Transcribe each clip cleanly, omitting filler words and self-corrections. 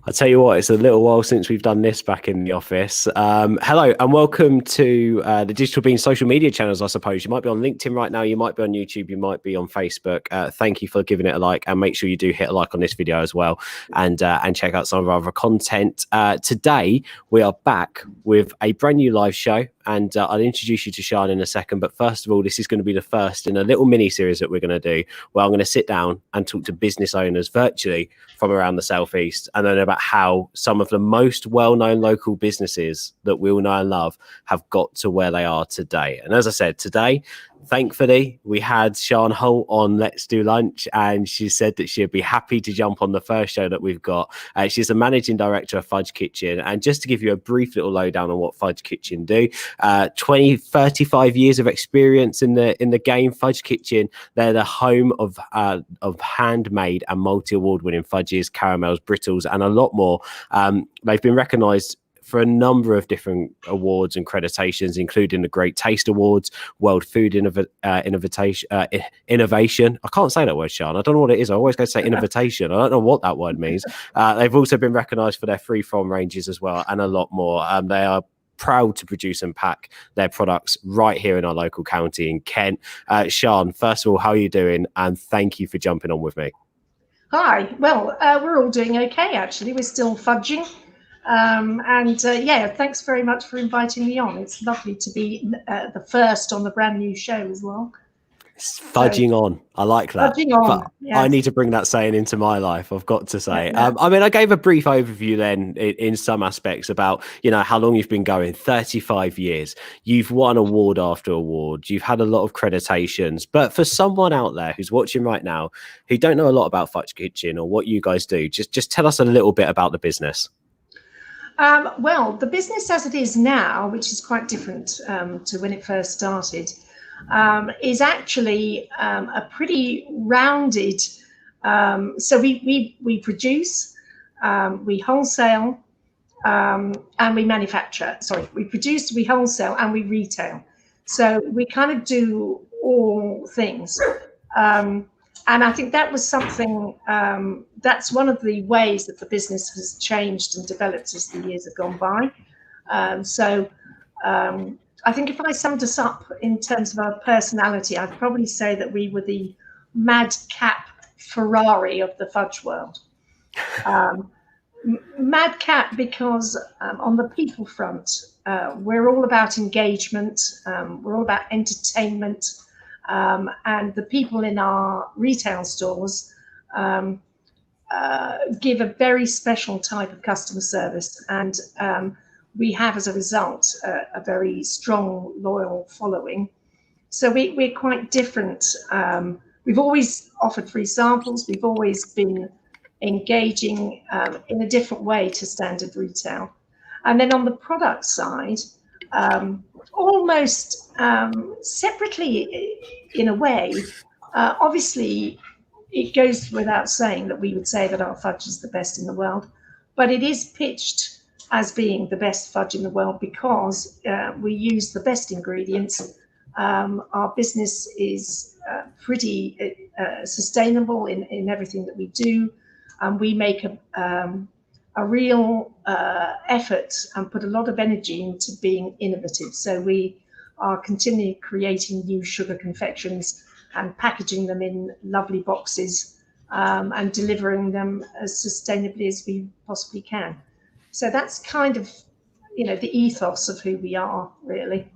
I tell you what, it's a little while since we've done this back in the office. Hello and welcome to the Digital Bean social media channels, I suppose. You might be on LinkedIn right now, you might be on YouTube, you might be on Facebook. Thank you for giving it a like, and make sure you do hit a like on this video as well, and check out some of our other content. Today, we are back with a brand new live show, and I'll introduce you to Sian in a second. But first of all, this is going to be the first in a little mini series that we're going to do, where I'm going to sit down and talk to business owners virtually from around the Southeast, and then about how some of the most well-known local businesses that we all know and love have got to where they are today. And as I said, today, thankfully, we had Sian Holt on Let's Do Lunch, and she said that she'd be happy to jump on the first show that we've got. She's the managing director of Fudge Kitchen. And just to give you a brief little lowdown on what Fudge Kitchen do, 35 years of experience in the game. Fudge Kitchen, they're the home of handmade and multi-award winning fudges, caramels, brittles, and a lot more. They've been recognised for a number of different awards and accreditations, including the Great Taste Awards, World Food Innovation. I can't say that word, Sian. I don't know what it is. I always go to say innovation. I don't know what that word means. They've also been recognised for their free-from ranges as well, and a lot more. They are proud to produce and pack their products right here in our local county in Kent. Sian, first of all, how are you doing? And thank you for jumping on with me. Hi. Well, we're all doing okay, actually. We're still fudging. Yeah, thanks very much for inviting me on. It's lovely to be the first on the brand new show as well. It's fudging on. I like that. Fudging on. Yes. I need to bring that saying into my life, I've got to say. Yeah. I mean, I gave a brief overview then in some aspects about, how long you've been going, 35 years. You've won award after award. You've had a lot of accreditations. But for someone out there who's watching right now who don't know a lot about Fudge Kitchen or what you guys do, just tell us a little bit about the business. Well, the business as it is now, which is quite different to when it first started, is actually a pretty rounded. So we produce, we wholesale, and we manufacture. Sorry, we produce, we wholesale, and we retail. So we kind of do all things. And I think that was something, that's one of the ways that the business has changed and developed as the years have gone by. I think if I summed us up in terms of our personality, I'd probably say that we were the madcap Ferrari of the fudge world. Madcap because on the people front, we're all about engagement, we're all about entertainment, and the people in our retail stores give a very special type of customer service, and we have, as a result, a very strong, loyal following. So we're quite different. We've always offered free samples. We've always been engaging in a different way to standard retail. And then on the product side, almost separately in a way, obviously it goes without saying that we would say that our fudge is the best in the world, but it is pitched as being the best fudge in the world because we use the best ingredients. Our business is pretty sustainable in everything that we do, and we make a real effort and put a lot of energy into being innovative. So we are continually creating new sugar confections and packaging them in lovely boxes and delivering them as sustainably as we possibly can. So that's kind of, the ethos of who we are, really.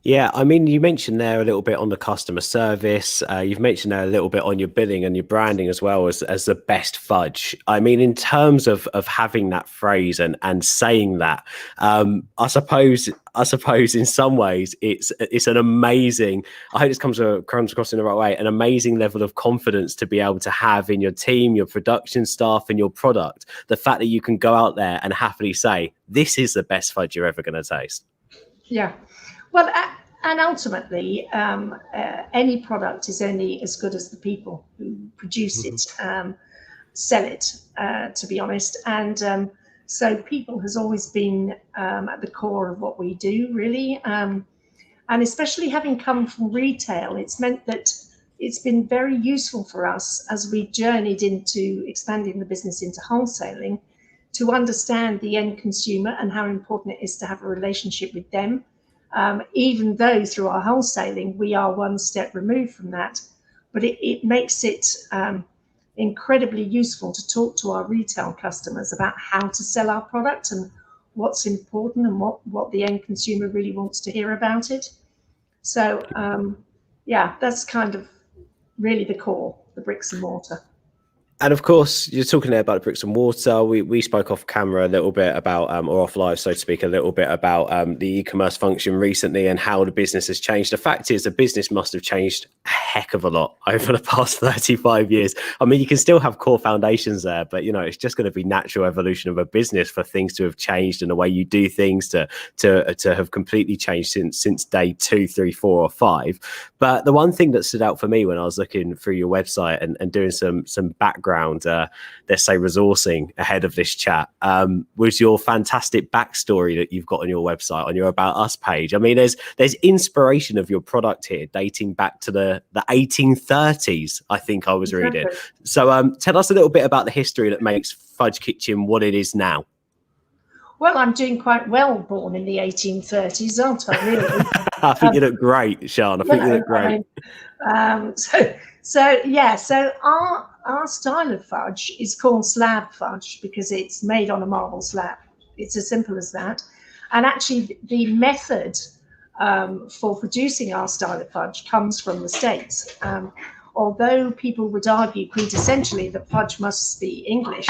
Yeah, I mean, you mentioned there a little bit on the customer service. You've mentioned there a little bit on your billing and your branding as well as the best fudge. I mean, in terms of having that phrase and saying that, I suppose in some ways it's an amazing, I hope this comes across in the right way, an amazing level of confidence to be able to have in your team, your production staff, and your product. The fact that you can go out there and happily say, this is the best fudge you're ever going to taste. Yeah. Well, and ultimately, any product is only as good as the people who produce it, sell it, to be honest. And so people has always been at the core of what we do, really. And especially having come from retail, it's meant that it's been very useful for us as we journeyed into expanding the business into wholesaling, to understand the end consumer and how important it is to have a relationship with them. Even though through our wholesaling, we are one step removed from that, but it makes it incredibly useful to talk to our retail customers about how to sell our product and what's important and what the end consumer really wants to hear about it. So yeah, that's kind of really the core, the bricks and mortar. And of course, you're talking there about bricks and mortar. We spoke off camera a little bit about, or off live, so to speak, a little bit about the e-commerce function recently and how the business has changed. The fact is, the business must have changed a heck of a lot over the past 35 years. I mean, you can still have core foundations there, but you know, it's just going to be natural evolution of a business for things to have changed and the way you do things to have completely changed since day 2, 3, 4, or 5. But the one thing that stood out for me when I was looking through your website and doing some background, let's say resourcing ahead of this chat, was your fantastic backstory that you've got on your website, on your About Us page. I mean, there's inspiration of your product here dating back to the 1830s, I think I was reading. So tell us a little bit about the history that makes Fudge Kitchen what it is now. Well, I'm doing quite well born in the 1830s, aren't I, really? I think you look great, Sian. I think you look great. So our style of fudge is called Slab Fudge because it's made on a marble slab. It's as simple as that. And actually, the method for producing our style of fudge comes from the States. Although people would argue quintessentially that fudge must be English,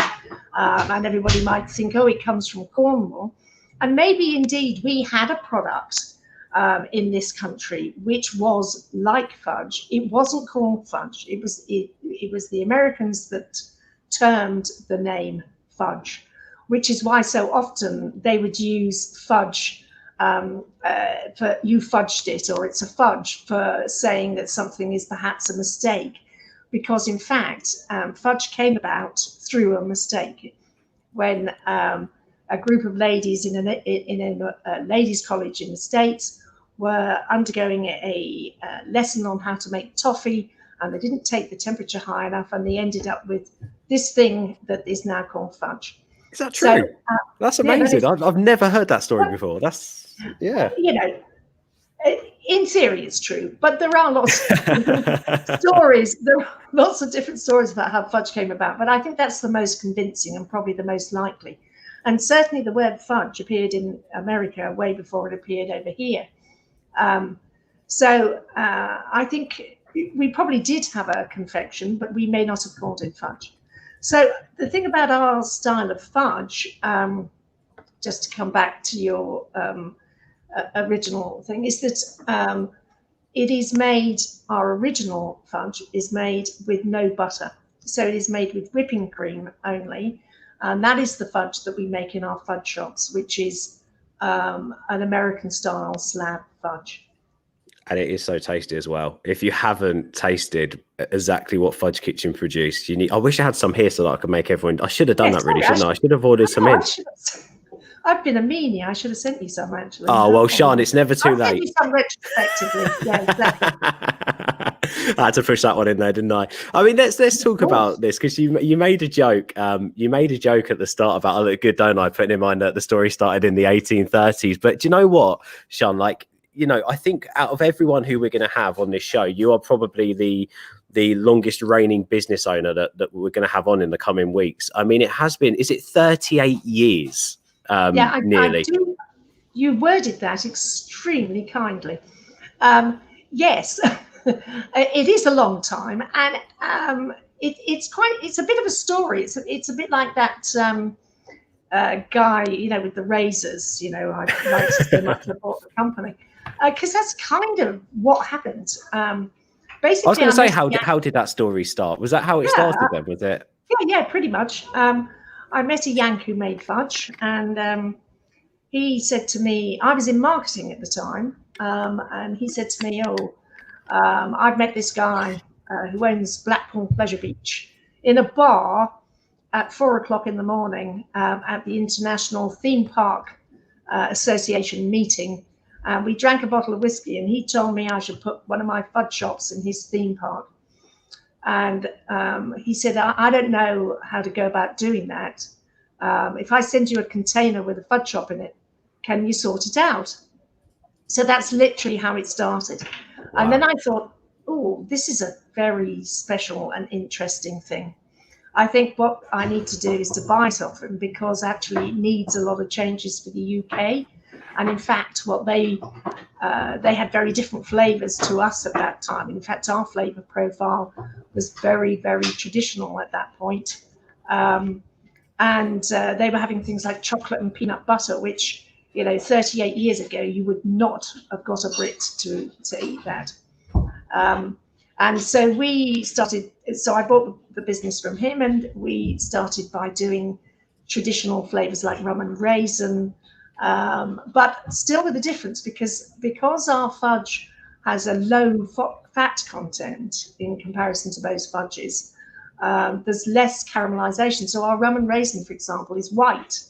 and everybody might think, oh, it comes from Cornwall. And maybe indeed we had a product in this country which was like fudge. It wasn't called fudge. It was the Americans that termed the name fudge, which is why so often they would use fudge for you fudged it, or it's a fudge, for saying that something is perhaps a mistake, because in fact fudge came about through a mistake when a group of ladies in a ladies' college in the States were undergoing a lesson on how to make toffee, and they didn't take the temperature high enough, and they ended up with this thing that is now called fudge. Is that true? So, that's amazing. Yeah, I've never heard that story before. That's, yeah. You know, in theory it's true, but there are lots of stories. There are lots of different stories about how fudge came about, but I think that's the most convincing and probably the most likely. And certainly the word fudge appeared in America way before it appeared over here. So I think we probably did have a confection, but we may not have called it fudge. So the thing about our style of fudge, just to come back to your original thing, is that it is made, our original fudge is made with no butter. So it is made with whipping cream only. And that is the fudge that we make in our fudge shops, which is an American style slab fudge. And it is so tasty as well. If you haven't tasted exactly what Fudge Kitchen produced, you need. I wish I had some here so that I could make everyone. I should have done that, really, shouldn't I? I should have ordered some in. I've been a meanie. I should have sent you some, actually. Oh, well, Sian, it's never too late. I'll send you some retrospectively. Yeah, exactly. I had to push that one in there, didn't I? I mean, let's talk about this, because you made a joke. You made a joke at the start about, I look good, don't I? Putting in mind that the story started in the 1830s. But do you know what, Sian? Like, you know, I think out of everyone who we're going to have on this show, you are probably the longest reigning business owner that we're going to have on in the coming weeks. I mean, it has been, is it 38 years? Yeah, nearly. You worded that extremely kindly. Yes, it is a long time, and it's a bit of a story. It's a bit like that guy, you know, with the razors. You know, I like so much about the company. Because that's kind of what happened. Basically, I was going to say, how did that story start? Was that how it started then? Was it? Yeah, pretty much. I met a Yank who made fudge, and he said to me, I was in marketing at the time, and he said to me, I've met this guy who owns Blackpool Pleasure Beach in a bar at 4 o'clock in the morning at the International Theme Park Association meeting. We drank a bottle of whiskey, and he told me I should put one of my fudge shops in his theme park. And he said, I don't know how to go about doing that, If I send you a container with a fudge shop in it, can you sort it out? So that's literally how it started. Wow. And then I thought, oh, this is a very special and interesting thing. I think what I need to do is to buy it off them, because actually it needs a lot of changes for the UK. And in fact, what they had very different flavors to us at that time. In fact, our flavor profile was very, very traditional at that point. And they were having things like chocolate and peanut butter, which, 38 years ago, you would not have got a Brit to eat that. And so we started, so I bought the business from him, and we started by doing traditional flavors like rum and raisin, but still with a difference, because our fudge has a low fat content in comparison to most fudges. There's less caramelization. So our rum and raisin, for example, is white.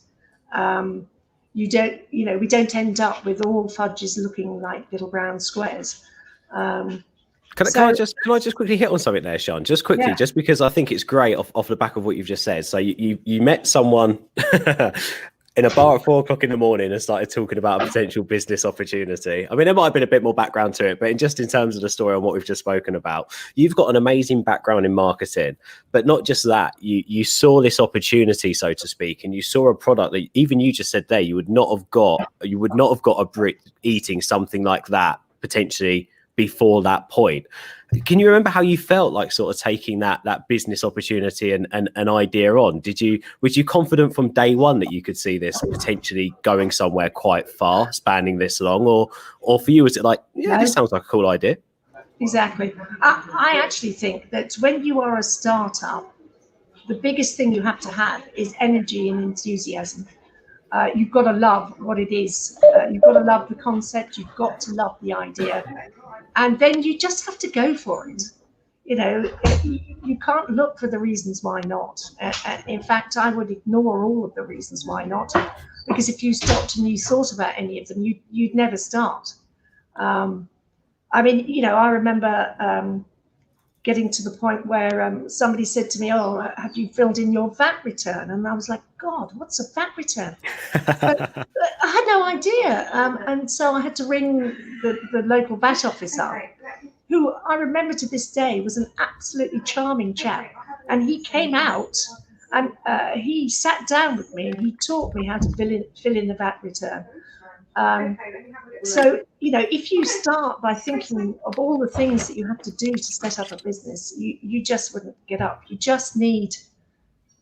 We don't end up with all fudges looking like little brown squares. Can I just quickly hit on something there, Sian? Just quickly, just because I think it's great off the back of what you've just said. So you met someone in a bar at 4 o'clock in the morning and started talking about a potential business opportunity. I mean, there might have been a bit more background to it, but in terms of the story and what we've just spoken about, you've got an amazing background in marketing. But not just that, you saw this opportunity, so to speak, and you saw a product that even you just said there you would not have got a Brit eating something like that potentially before that point. Can you remember how you felt like sort of taking that business opportunity and an idea on? Was you confident from day one that you could see this potentially going somewhere quite far, spanning this long, or for you was it like, this sounds like a cool idea? Exactly. I actually think that when you are a startup, the biggest thing you have to have is energy and enthusiasm. You've got to love what it is. You've got to love the concept. You've got to love the idea. And then you just have to go for it. You can't look for the reasons why not. In fact, I would ignore all of the reasons why not, because if you stopped and you thought about any of them, you'd never start. I remember getting to the point where somebody said to me, "Oh, have you filled in your VAT return?" And I was like, "God, what's a VAT return?" But I had no idea. And so I had to ring the local VAT office up, who I remember to this day was an absolutely charming chap. And he came out and he sat down with me and he taught me how to fill in the VAT return. So, if you start by thinking of all the things that you have to do to set up a business, you just wouldn't get up. You just need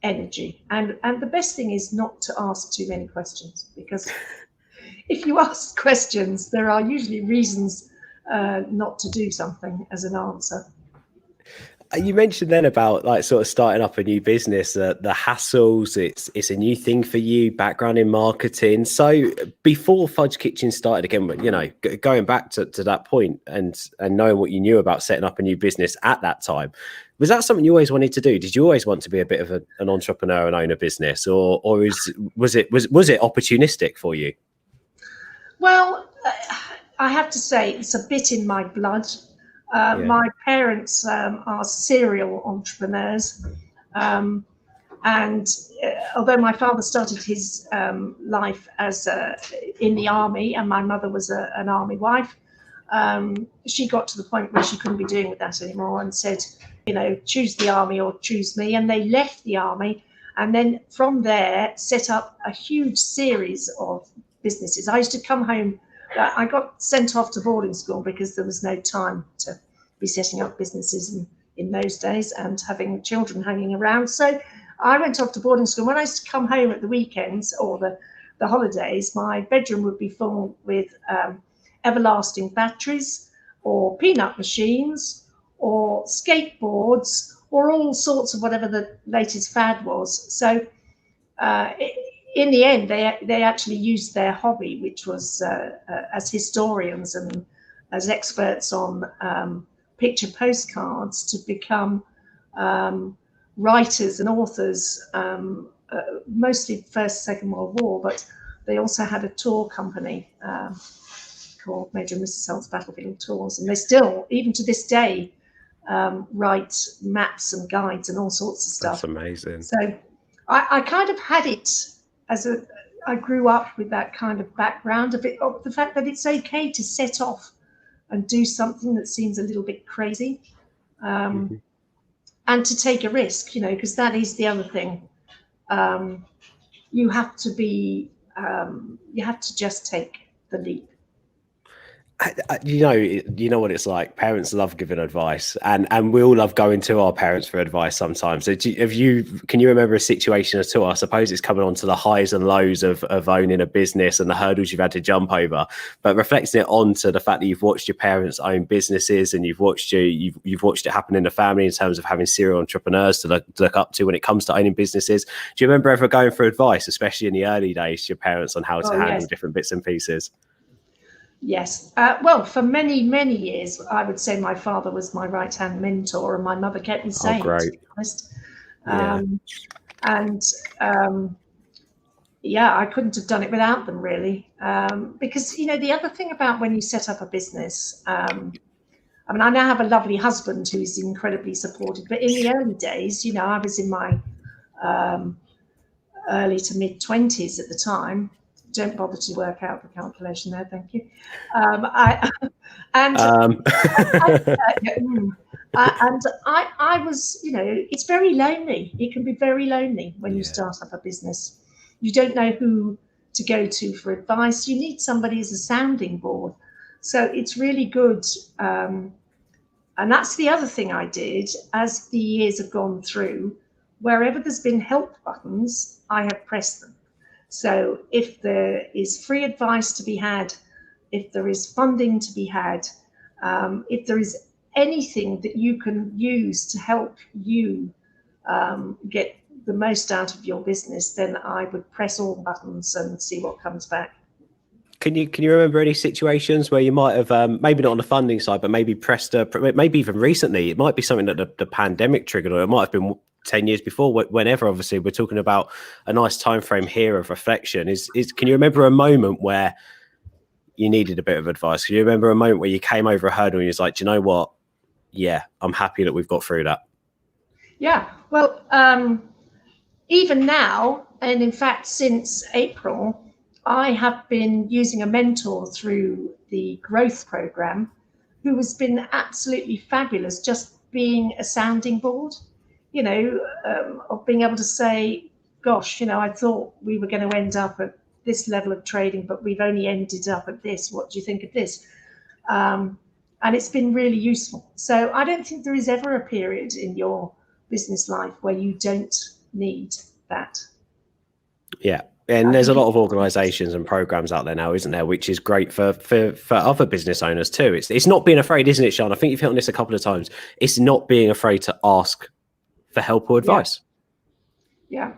energy. And the best thing is not to ask too many questions, because if you ask questions, there are usually reasons not to do something as an answer. You mentioned then about like sort of starting up a new business, the hassles, it's a new thing for you, background in marketing. So before Fudge Kitchen started again, going back to that point and knowing what you knew about setting up a new business at that time, was that something you always wanted to do? Did you always want to be a bit of an entrepreneur and own a business, or was it opportunistic for you? Well, I have to say it's a bit in my blood. My parents are serial entrepreneurs, and although my father started his life as in the army, and my mother was an army wife, she got to the point where she couldn't be doing with that anymore and said, choose the army or choose me. And they left the army, and then from there set up a huge series of businesses. I used to come home. I got sent off to boarding school because there was no time to be setting up businesses in those days and having children hanging around. So I went off to boarding school. When I used to come home at the weekends or the holidays, my bedroom would be full with everlasting batteries or peanut machines or skateboards or all sorts of whatever the latest fad was. So in the end, they actually used their hobby, which was as historians and as experts on picture postcards, to become writers and authors, mostly First, Second World War, but they also had a tour company called Major and Mrs. Holt's Battlefield Tours, and they still, even to this day, write maps and guides and all sorts of stuff. That's amazing. So I kind of had it I grew up with that kind of background of the fact that it's okay to set off and do something that seems a little bit crazy, Mhm. and to take a risk, because that is the other thing. Um, you have to you have to just take the leap. You know what it's like. Parents love giving advice, and we all love going to our parents for advice sometimes. So can you remember a situation at all? I suppose it's coming on to the highs and lows of owning a business and the hurdles you've had to jump over, but reflecting it onto the fact that you've watched your parents own businesses and you've watched it happen in the family in terms of having serial entrepreneurs to look up to when it comes to owning businesses. Do you remember ever going for advice, especially in the early days, to your parents on how to Oh, handle yes. different bits and pieces? Yes. Well, for many, many years, I would say my father was my right-hand mentor, and my mother kept me Oh, sane, to great. be honest. Yeah. And yeah, I couldn't have done it without them, really. Because, the other thing about when you set up a business, I mean, I now have a lovely husband who's incredibly supportive, but in the early days, I was in my um, early to mid 20s at the time. Don't bother to work out the calculation there, thank you. I and Um, and I was, it's very lonely. It can be very lonely when you yeah. start up a business. You don't know who to go to for advice. You need somebody as a sounding board. So it's really good. And that's the other thing I did as the years have gone through. Wherever there's been help buttons, I have pressed them. So if there is free advice to be had, if there is funding to be had, if there is anything that you can use to help you get the most out of your business, then I would press all buttons and see what comes back. Can you remember any situations where you might have maybe not on the funding side, but maybe maybe even recently? It might be something that the pandemic triggered, or it might have been 10 years before. Whenever, obviously, we're talking about a nice time frame here of reflection. Can you remember a moment where you needed a bit of advice? Can you remember a moment where you came over a hurdle and you was like, do you know what? Yeah, I'm happy that we've got through that. Yeah, well, even now, and in fact, since April, I have been using a mentor through the growth program who has been absolutely fabulous, just being a sounding board, of being able to say, gosh, I thought we were going to end up at this level of trading, but we've only ended up at this. What do you think of this? And it's been really useful. So I don't think there is ever a period in your business life where you don't need that. Yeah. And I there's a think lot of organizations and programs out there now, isn't there, which is great for other business owners too. It's not being afraid, isn't it, Sean? I think you've hit on this a couple of times. It's not being afraid to ask for help or yeah, advice. yeah.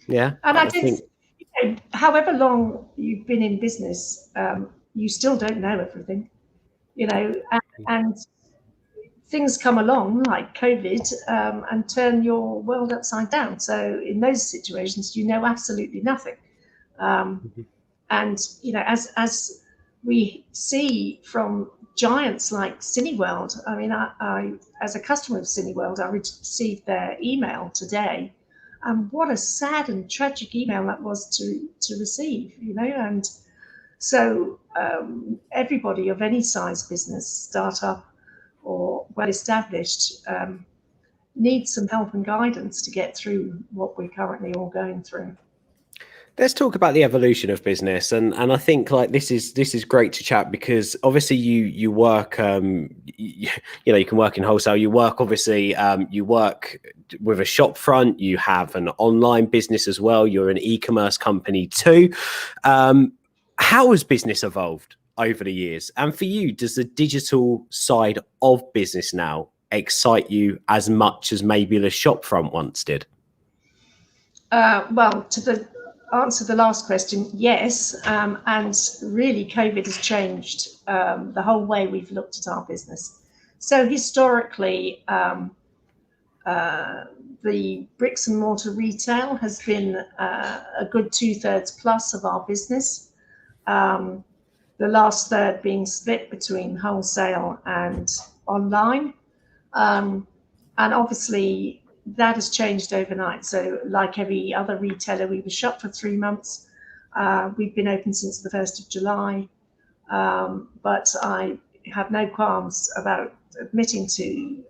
Yeah. And I I think, think, however long you've been in business, you still don't know everything, and things come along like COVID, and turn your world upside down. So in those situations, you know absolutely nothing. Um, and as we see from giants like Cineworld, I mean, I as a customer of Cineworld, I received their email today, and what a sad and tragic email that was to receive, and so everybody of any size business, startup or well established, needs some help and guidance to get through what we're currently all going through. let's talk about the evolution of business, and I think like this is great to chat because obviously you work you can work in wholesale, you work obviously you work with a shop front, you have an online business as well, you're an e-commerce company too. How has business evolved over the years, and for you, does the digital side of business now excite you as much as maybe the shop front once did? Well, to answer the last question, yes. And really, COVID has changed the whole way we've looked at our business. So historically, the bricks and mortar retail has been a good 2/3 plus of our business. The last third being split between wholesale and online. And obviously, that has changed overnight. So like every other retailer, we were shut for 3 months. We've been open since the 1st of July. But I have no qualms about admitting to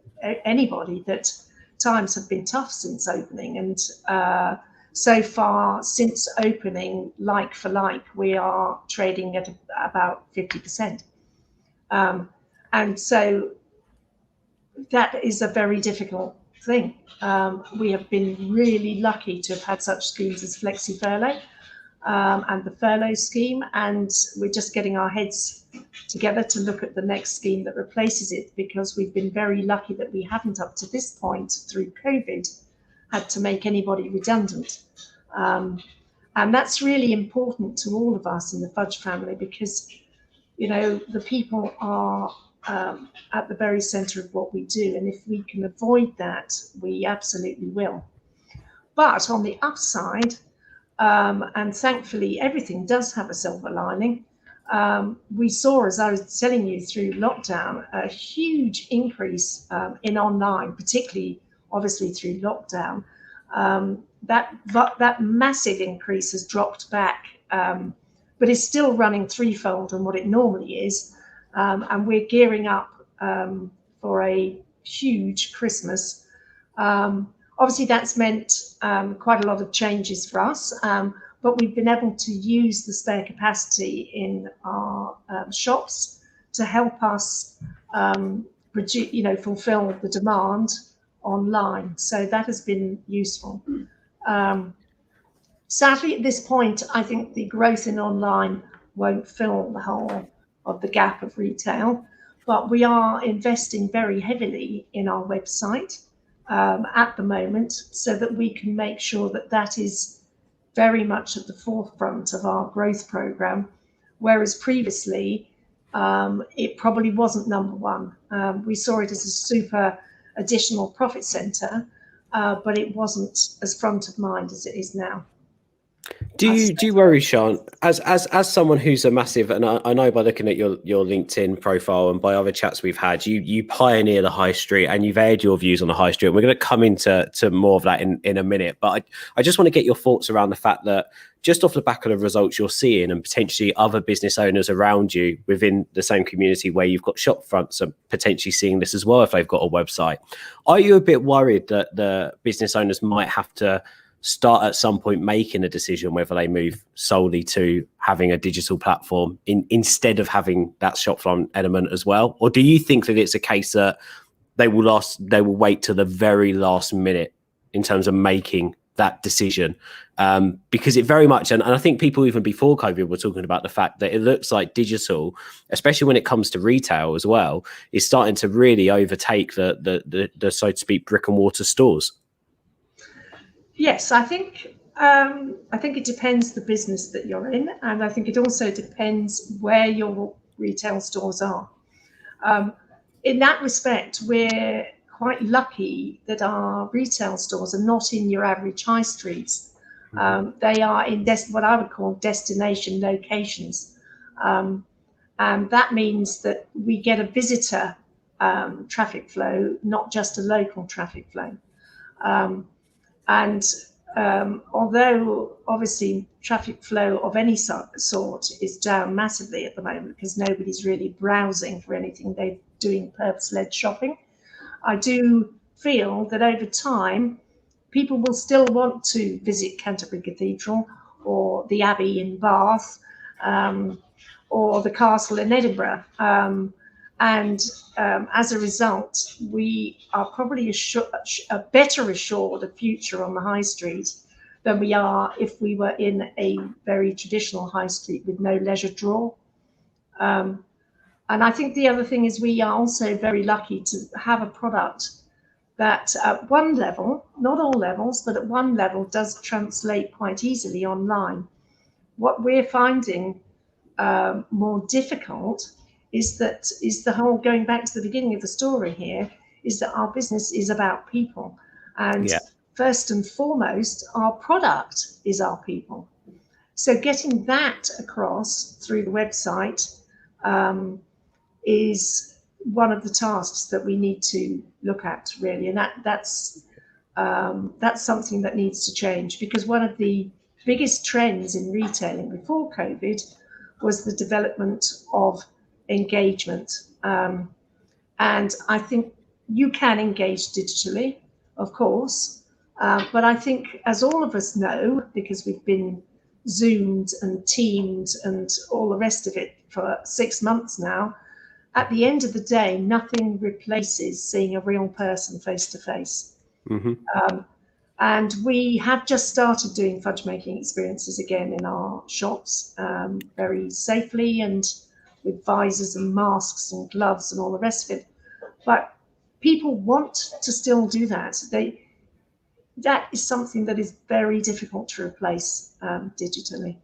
anybody that times have been tough since opening. And so far, since opening, like for like, we are trading at about 50%. And so that is a very difficult thing. We have been really lucky to have had such schemes as Flexi Furlough and the furlough scheme, and we're just getting our heads together to look at the next scheme that replaces it, because we've been very lucky that we haven't up to this point through COVID had to make anybody redundant. And that's really important to all of us in the Fudge family, because, you know, the people are at the very center of what we do. And if we can avoid that, we absolutely will. But on the upside, and thankfully everything does have a silver lining, we saw, as I was telling you, through lockdown, a huge increase in online, particularly obviously through lockdown. That massive increase has dropped back, but is still running threefold on what it normally is. And we're gearing up for a huge Christmas. Obviously, that's meant quite a lot of changes for us, but we've been able to use the spare capacity in our shops to help us fulfill the demand online. So that has been useful. Sadly, at this point, I think the growth in online won't fill the whole of the gap of retail, but we are investing very heavily in our website at the moment, so that we can make sure that that is very much at the forefront of our growth program, whereas previously it probably wasn't number one. We saw it as a super additional profit center, but it wasn't as front of mind as it is now. Do you worry, Sian, as someone who's a massive, and I know by looking at your LinkedIn profile and by other chats we've had, you pioneer the high street and you've aired your views on the high street. We're going to come into more of that in a minute, but I just want to get your thoughts around the fact that just off the back of the results you're seeing, and potentially other business owners around you within the same community where you've got shop fronts and potentially seeing this as well if they've got a website, are you a bit worried that the business owners might have to start at some point making a decision whether they move solely to having a digital platform instead of having that shop front element as well? Or do you think that it's a case that they will wait to the very last minute in terms of making that decision? Because it very much, and I think people even before COVID were talking about the fact that it looks like digital, especially when it comes to retail as well, is starting to really overtake the so to speak brick and mortar stores. Yes, I think it depends the business that you're in, and I think it also depends where your retail stores are. In that respect, we're quite lucky that our retail stores are not in your average high streets. They are in what I would call destination locations, and that means that we get a visitor traffic flow, not just a local traffic flow. And although obviously traffic flow of any sort is down massively at the moment because nobody's really browsing for anything, they're doing purpose-led shopping, I do feel that over time people will still want to visit Canterbury Cathedral or the Abbey in Bath or the Castle in Edinburgh. As a result, we are probably better assured a future on the high street than we are if we were in a very traditional high street with no leisure draw. And I think the other thing is we are also very lucky to have a product that at one level, not all levels, but at one level does translate quite easily online. What we're finding more difficult is the whole, going back to the beginning of the story here, is that our business is about people. And first and foremost, our product is our people. So getting that across through the website is one of the tasks that we need to look at, really. And that's That's something that needs to change, because one of the biggest trends in retailing before COVID was the development of engagement. And I think you can engage digitally, of course, but I think, as all of us know, because we've been Zoomed and Teamed and all the rest of it for 6 months now, at the end of the day, nothing replaces seeing a real person face to face. And we have just started doing fudge making experiences again in our shops, very safely and with visors and masks and gloves and all the rest of it. But people want to still do that. That is something that is very difficult to replace digitally.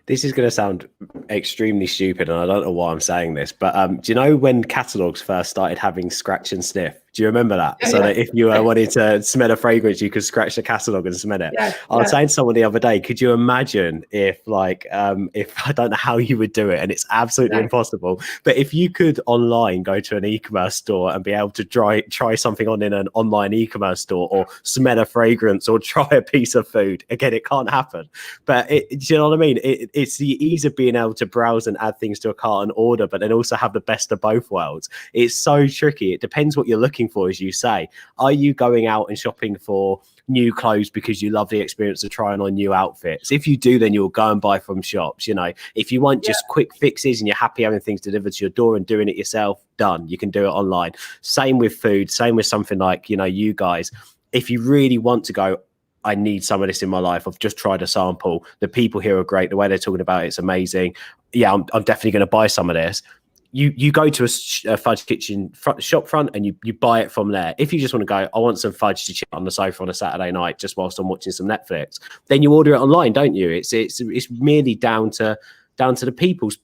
This is going to sound extremely stupid, and I don't know why I'm saying this, but do you know when catalogs first started having scratch and sniff? Do you remember that? Yeah, so yeah. that if you wanted to smell a fragrance, you could scratch the catalog and smell it. Yeah, I was saying to someone the other day, could you imagine if if I don't know how you would do it, and it's absolutely impossible, but if you could online go to an e-commerce store and be able to try something on in an online e-commerce store, or smell a fragrance, or try a piece of food, again, it can't happen. But do you know what I mean? It's the ease of being able to browse and add things to a cart and order, but then also have the best of both worlds. It's so tricky. It depends what you're looking for, as you say. Are you going out and shopping for new clothes because you love the experience of trying on new outfits? If you do, then you'll go and buy from shops. You know, if you want just quick fixes and you're happy having things delivered to your door and doing it yourself, done. You can do it online. Same with food. Same with something like, you know, you guys. If you really want to go, I need some of this in my life, I've just tried a sample, the people here are great, the way they're talking about it's amazing, yeah, I'm definitely going to buy some of this. You go to a Fudge Kitchen shop front and you buy it from there. If you just want to go, I want some fudge to chill on the sofa on a Saturday night just whilst I'm watching some Netflix, then you order it online, don't you? It's merely down to the people's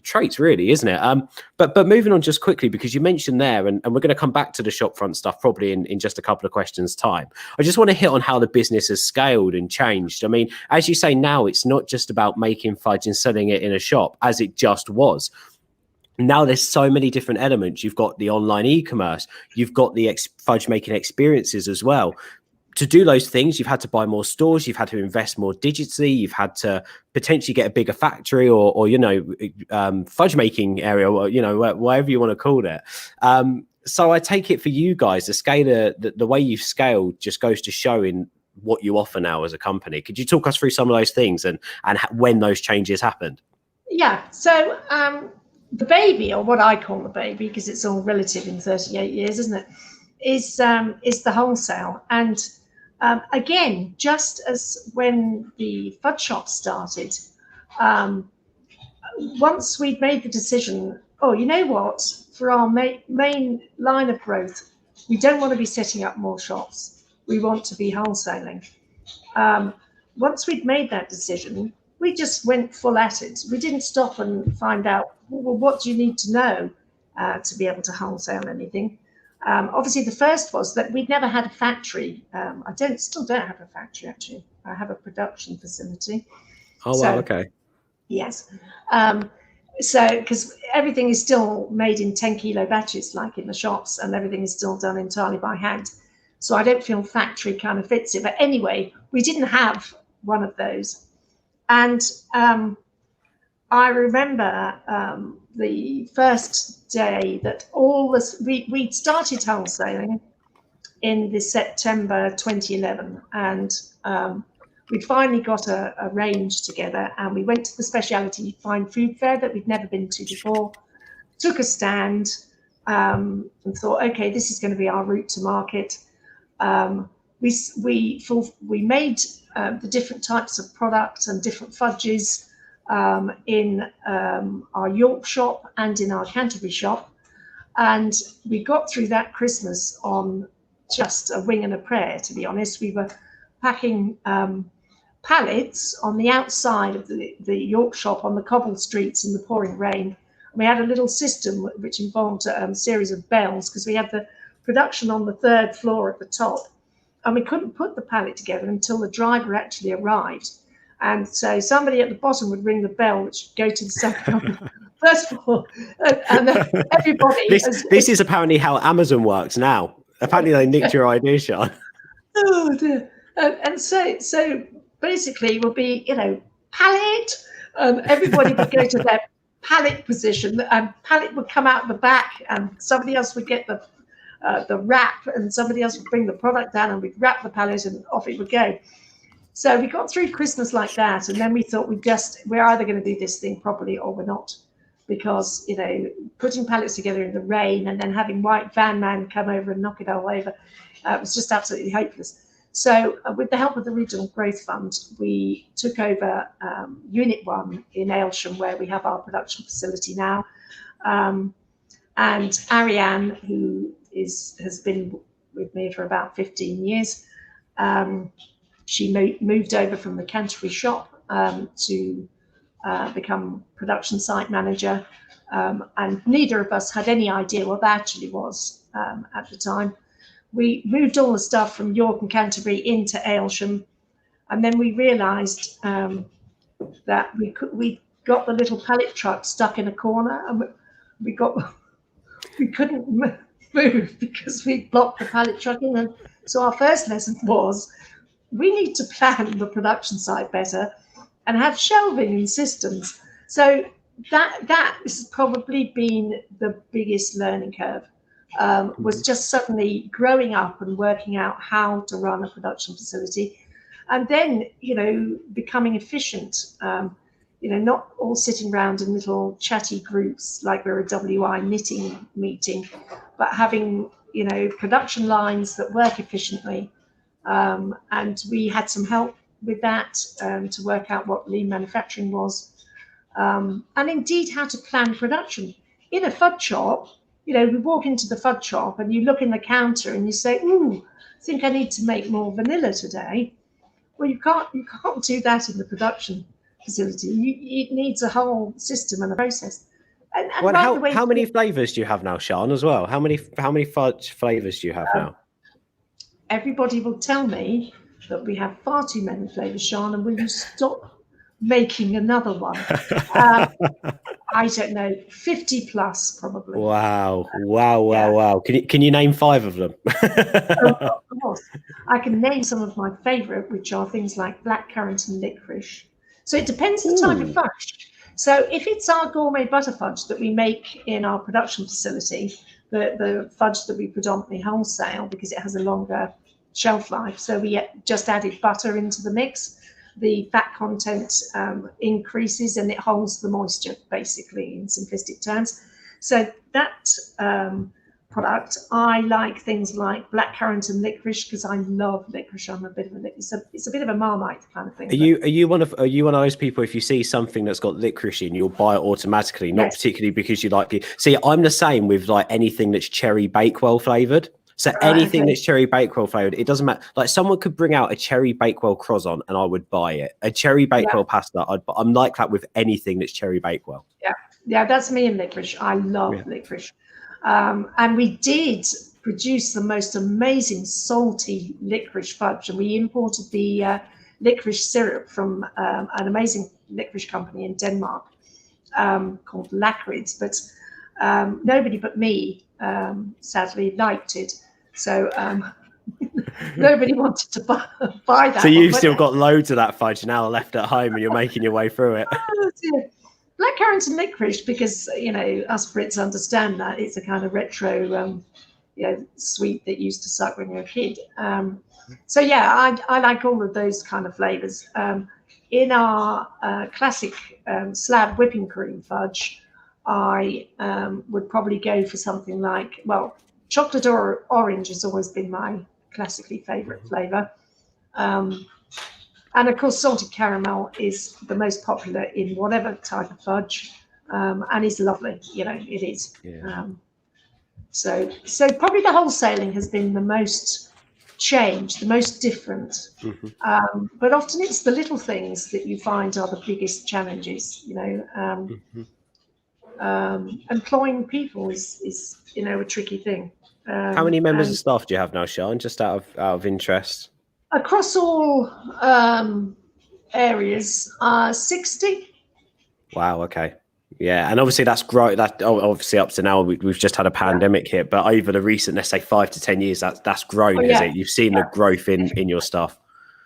traits, really, isn't it? But moving on just quickly, because you mentioned there, and we're going to come back to the shop front stuff probably in just a couple of questions time. I just want to hit on how the business has scaled and changed. I mean, as you say, now it's not just about making fudge and selling it in a shop as it just was. Now there's so many different elements. You've got the online e-commerce, you've got the fudge making experiences as well. To do those things, you've had to buy more stores, you've had to invest more digitally, you've had to potentially get a bigger factory or you know, fudge making area, or, you know, whatever you want to call it. So I take it for you guys, the way you've scaled just goes to show in what you offer now as a company. Could you talk us through some of those things and when those changes happened? Yeah, so the baby, or what I call the baby, because it's all relative in 38 years, isn't it, is the wholesale. And again, just as when the fudge shop started, once we'd made the decision, oh, you know what, for our main line of growth, we don't want to be setting up more shops. We want to be wholesaling. Once we'd made that decision, we just went full at it. We didn't stop and find out, well, what do you need to know to be able to wholesale anything? Obviously, the first was that we'd never had a factory. I still don't have a factory, actually. I have a production facility. Oh, wow, okay. Yes. So, because everything is still made in 10-kilo batches, like in the shops, and everything is still done entirely by hand. So I don't feel factory kind of fits it. But anyway, we didn't have one of those. And I remember the first day that all this, we started wholesaling in the September 2011, and we'd finally got a range together, and we went to the specialty fine food fair that we'd never been to before, took a stand, and thought, okay, this is going to be our route to market. We made the different types of products and different fudges in our York shop and in our Canterbury shop, and we got through that Christmas on just a wing and a prayer, to be honest. We were packing pallets on the outside of the York shop on the cobbled streets in the pouring rain. We had a little system which involved a series of bells, because we had the production on the 3rd floor at the top, and we couldn't put the pallet together until the driver actually arrived. And so somebody at the bottom would ring the bell, which would go to the second first floor, and everybody. This is apparently how Amazon works now. Apparently they nicked your idea, Sian. Oh dear. And so basically it will be, pallet. Everybody would go to their pallet position, and pallet would come out the back, and somebody else would get the wrap, and somebody else would bring the product down, and we'd wrap the pallet, and off it would go. So we got through Christmas like that, and then we thought we're either going to do this thing properly or we're not, because putting pallets together in the rain and then having white van man come over and knock it all over was just absolutely hopeless. So with the help of the Regional Growth Fund, we took over Unit 1 in Aylsham, where we have our production facility now. And Ariane, who has been with me for about 15 years, she moved over from the Canterbury shop to become production site manager. And neither of us had any idea what that actually was at the time. We moved all the stuff from York and Canterbury into Aylsham, and then we realised that we got the little pallet truck stuck in a corner, and we couldn't move because we blocked the pallet truck in. And so our first lesson was we need to plan the production site better and have shelving and systems. So that has probably been the biggest learning curve. Was just suddenly growing up and working out how to run a production facility, and then becoming efficient. Not all sitting around in little chatty groups like we're a WI knitting meeting, but having production lines that work efficiently. And we had some help with that to work out what lean manufacturing was, and indeed how to plan production in a fudge shop. We walk into the fudge shop and you look in the counter and you say, "Ooh, I think I need to make more vanilla today." Well, you can't do that in the production facility. It needs a whole system and a process. And well, how many flavors do you have now, Sian, as well? How many fudge flavors do you have now? Everybody will tell me that we have far too many flavors, Sian, and will you stop making another one? I don't know, 50 plus probably. Wow. Can you name 5 of them? Of course. I can name some of my favorite, which are things like blackcurrant and licorice. So it depends the type of fudge. So if it's our gourmet butter fudge that we make in our production facility, the fudge that we predominantly wholesale because it has a longer shelf life, so we just added butter into the mix. The fat content increases and it holds the moisture, basically, in simplistic terms. So that product, I like things like blackcurrant and licorice because I love licorice. I'm a bit of it's a bit of a Marmite kind of thing. Are you one of those people, if you see something that's got licorice in, you'll buy it automatically, not particularly because you like it? See, I'm the same with like anything that's cherry Bakewell flavored. So anything that's cherry Bakewell flavored, it doesn't matter. Like someone could bring out a cherry Bakewell croissant and I would buy it. A cherry Bakewell pasta, I'm like that with anything that's cherry Bakewell. Yeah, that's me and licorice. I love licorice. And we did produce the most amazing salty licorice fudge, and we imported the licorice syrup from an amazing licorice company in Denmark called Lakrids, but nobody but me sadly liked it. So nobody wanted to buy that. So you've still got loads of that fudge now left at home and you're making your way through it. Oh, dear. Blackcurrant and licorice, because us Brits understand that it's a kind of retro sweet that used to suck when you were a kid. So yeah, I like all of those kind of flavors. In our classic slab whipping cream fudge, I would probably go for something like, well, chocolate or orange has always been my classically favorite flavor. And of course, salted caramel is the most popular in whatever type of fudge, and is lovely. It is. Yeah. So probably the wholesaling has been the most changed, the most different. But often it's the little things that you find are the biggest challenges. Employing people is a tricky thing. How many members of staff do you have now, Sian? Just out of interest. Across all areas, 60. Wow. Okay. Yeah, and obviously that's great. That obviously up to now we've just had a pandemic hit, but over the recent, let's say 5 to 10 years, that's grown, Oh, has yeah. it? You've seen the growth in your stuff.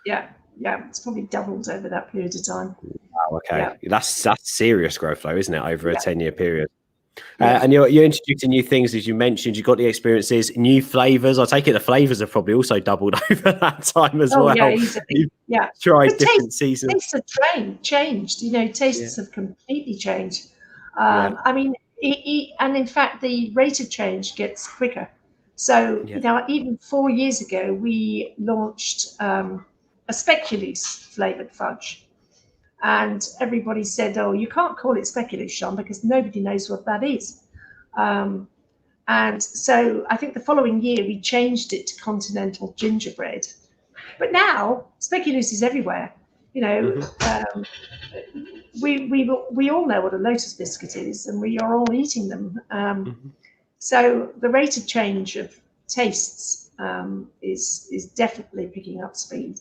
Yeah. It's probably doubled over that period of time. Wow, okay, that's serious growth though, isn't it? Over a 10-year period. And you're introducing new things, as you mentioned. You've got the experiences, new flavors. I take it the flavors have probably also doubled over that time as well. Yeah, easily. You've tried But different seasons. tastes have changed. Tastes have completely changed. I mean, and in fact, the rate of change gets quicker. So, even 4 years ago, we launched a speculoos flavored fudge. And everybody said, oh, you can't call it speculoos, Sean, because nobody knows what that is. And so I think the following year, we changed it to continental gingerbread. But now, speculoos is everywhere. We all know what a lotus biscuit is, and we are all eating them. So the rate of change of tastes is definitely picking up speed.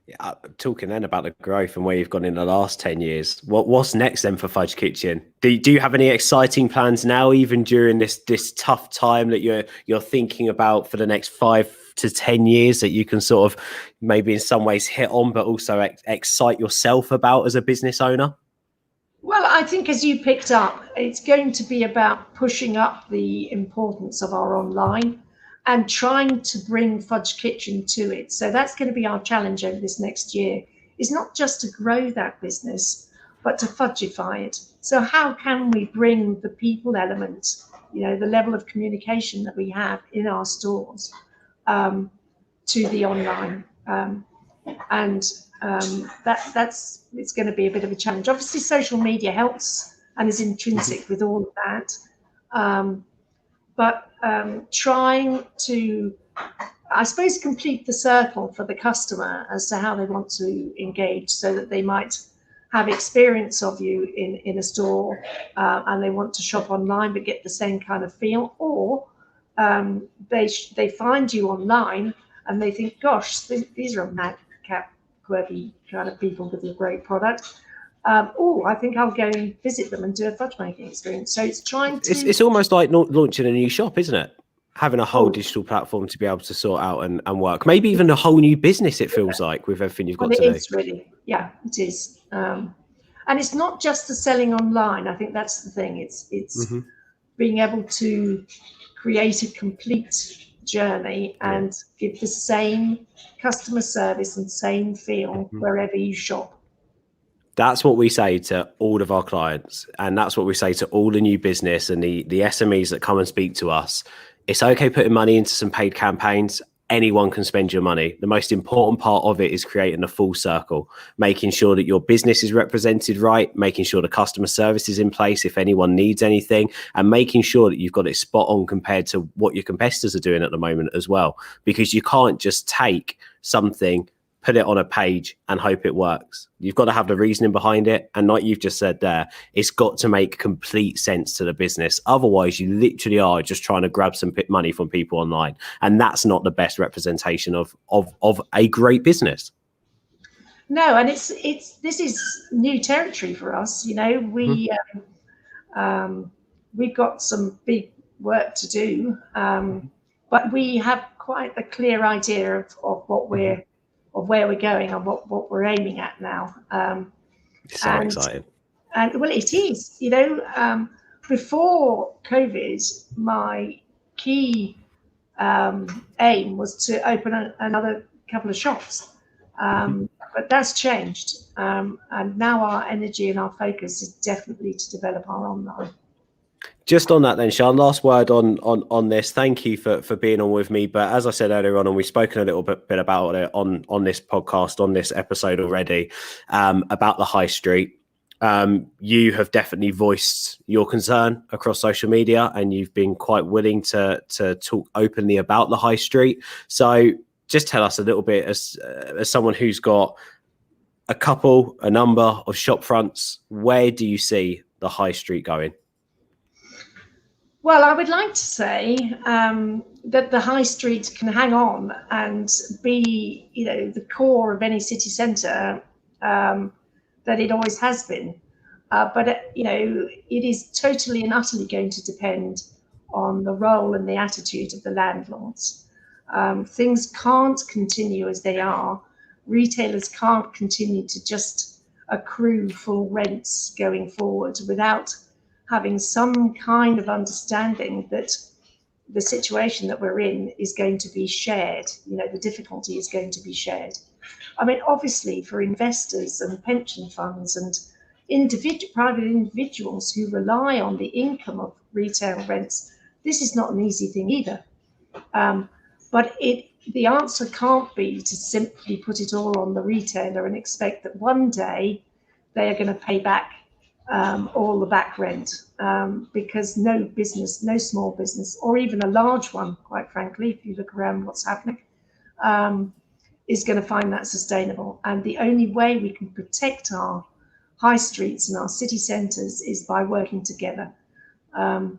Yeah, talking then about the growth and where you've gone in the last 10 years, what's next then for Fudge Kitchen? Do you have any exciting plans now, even during this tough time that you're thinking about for the next 5 to 10 years that you can sort of maybe in some ways hit on, but also excite yourself about as a business owner? Well, I think as you picked up, it's going to be about pushing up the importance of our online and trying to bring Fudge Kitchen to it. So that's going to be our challenge over this next year, is not just to grow that business, but to fudgeify it. So how can we bring the people element, the level of communication that we have in our stores to the online? That's it's going to be a bit of a challenge. Obviously, social media helps and is intrinsic with all of that. But trying to, I suppose, complete the circle for the customer as to how they want to engage, so that they might have experience of you in a store and they want to shop online but get the same kind of feel, or they find you online and they think, gosh, these are madcap, quirky kind of people with a great product. I think I'll go and visit them and do a fudge making experience. So it's trying to... It's almost like launching a new shop, isn't it? Having a whole digital platform to be able to sort out and work. Maybe even a whole new business, it feels like, with everything you've got to do. It is really, it is. And it's not just the selling online. I think that's the thing. It's being able to create a complete journey and give the same customer service and same feel wherever you shop. That's what we say to all of our clients, and that's what we say to all the new business and the SMEs that come and speak to us. It's okay putting money into some paid campaigns. Anyone can spend your money. The most important part of it is creating a full circle, making sure that your business is represented right, making sure the customer service is in place if anyone needs anything, and making sure that you've got it spot on compared to what your competitors are doing at the moment as well. Because you can't just take something, put it on a page and hope it works. You've got to have the reasoning behind it. And like you've just said there, it's got to make complete sense to the business. Otherwise, you literally are just trying to grab some money from people online. And that's not the best representation of a great business. No, and this is new territory for us. We've got some big work to do, but we have quite a clear idea of what where we're going and what we're aiming at now. So exciting. And well, it is, before COVID, my key aim was to open another couple of shops. But that's changed. And now our energy and our focus is definitely to develop our online. Just on that then, Sian, last word on this. Thank you for being on with me. But as I said earlier on, and we've spoken a little bit about it on this podcast, on this episode already, about the high street. You have definitely voiced your concern across social media, and you've been quite willing to talk openly about the high street. So just tell us a little bit, as someone who's got a number of shop fronts, where do you see the high street going? Well, I would like to say that the high street can hang on and be, the core of any city centre that it always has been. But it is totally and utterly going to depend on the role and the attitude of the landlords. Things can't continue as they are. Retailers can't continue to just accrue full rents going forward without having some kind of understanding that the situation that we're in is going to be shared. The difficulty is going to be shared. I mean, obviously, for investors and pension funds and private individuals who rely on the income of retail rents, this is not an easy thing either. But the answer can't be to simply put it all on the retailer and expect that one day they are going to pay back all the back rent, because no business, no small business, or even a large one, quite frankly, if you look around what's happening, is going to find that sustainable. And the only way we can protect our high streets and our city centres is by working together. And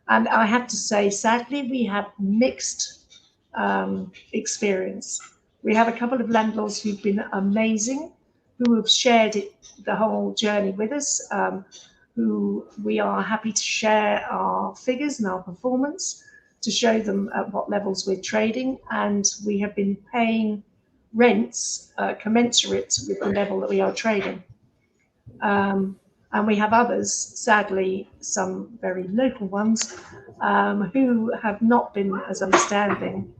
I have to say, sadly, we have mixed experience. We have a couple of landlords who've been amazing, who have shared the whole journey with us, who we are happy to share our figures and our performance to show them at what levels we're trading, and we have been paying rents commensurate with the level that we are trading. And we have others, sadly, some very local ones, who have not been as understanding,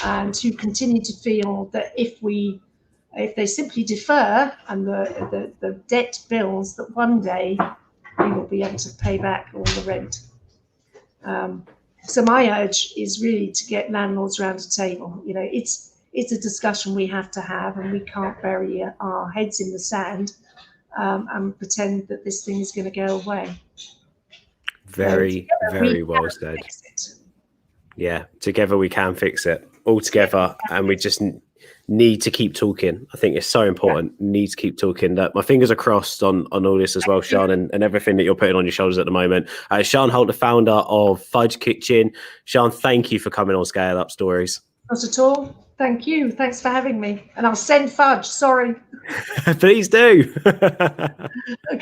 and who continue to feel that if they simply defer and the debt builds, that one day we will be able to pay back all the rent. So my urge is really to get landlords around a table. It's a discussion we have to have, and we can't bury our heads in the sand and pretend that this thing is going to go away. Very well said. Yeah, together we can fix it, all together, and we just need to keep talking. I think it's so important. Need to keep talking. That my fingers are crossed on all this as well, Sian, and everything that you're putting on your shoulders at the moment. Sian Holt, the founder of Fudge Kitchen. Sian, thank you for coming on Scale Up Stories. Not at all. Thank you. Thanks for having me. And I'll send fudge. Sorry. Please do. Okay.